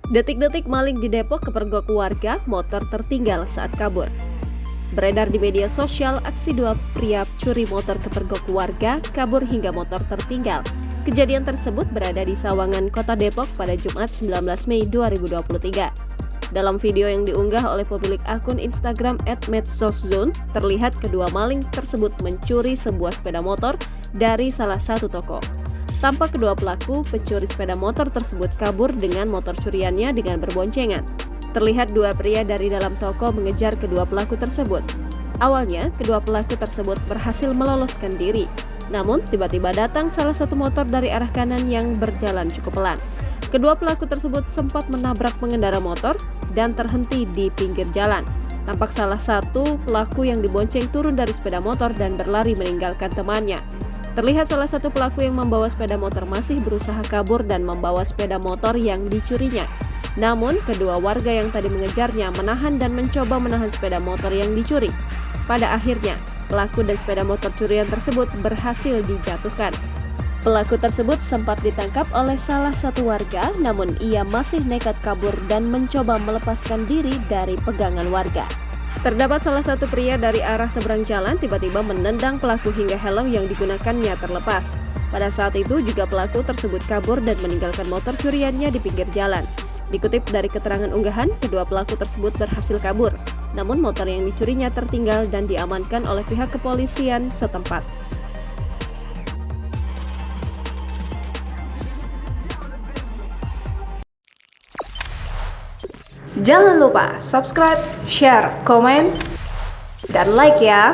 Detik-detik maling di Depok kepergok warga, motor tertinggal saat kabur. Beredar di media sosial, aksi dua pria curi motor kepergok warga, kabur hingga motor tertinggal. Kejadian tersebut berada di Sawangan, Kota Depok pada Jumat 19 Mei 2023. Dalam video yang diunggah oleh pemilik akun Instagram @medsoszone, terlihat kedua maling tersebut mencuri sebuah sepeda motor dari salah satu toko. Tampak kedua pelaku pencuri sepeda motor tersebut kabur dengan motor curiannya dengan berboncengan. Terlihat dua pria dari dalam toko mengejar kedua pelaku tersebut. Awalnya, kedua pelaku tersebut berhasil meloloskan diri. Namun, tiba-tiba datang salah satu motor dari arah kanan yang berjalan cukup pelan. Kedua pelaku tersebut sempat menabrak pengendara motor dan terhenti di pinggir jalan. Tampak salah satu pelaku yang dibonceng turun dari sepeda motor dan berlari meninggalkan temannya. Terlihat salah satu pelaku yang membawa sepeda motor masih berusaha kabur dan membawa sepeda motor yang dicurinya. Namun, kedua warga yang tadi mengejarnya menahan dan mencoba menahan sepeda motor yang dicuri. Pada akhirnya, pelaku dan sepeda motor curian tersebut berhasil dijatuhkan. Pelaku tersebut sempat ditangkap oleh salah satu warga, namun ia masih nekat kabur dan mencoba melepaskan diri dari pegangan warga. Terdapat salah satu pria dari arah seberang jalan tiba-tiba menendang pelaku hingga helm yang digunakannya terlepas. Pada saat itu juga pelaku tersebut kabur dan meninggalkan motor curiannya di pinggir jalan. Dikutip dari keterangan unggahan, kedua pelaku tersebut berhasil kabur. Namun motor yang dicurinya tertinggal dan diamankan oleh pihak kepolisian setempat. Jangan lupa subscribe, share, komen, dan like ya!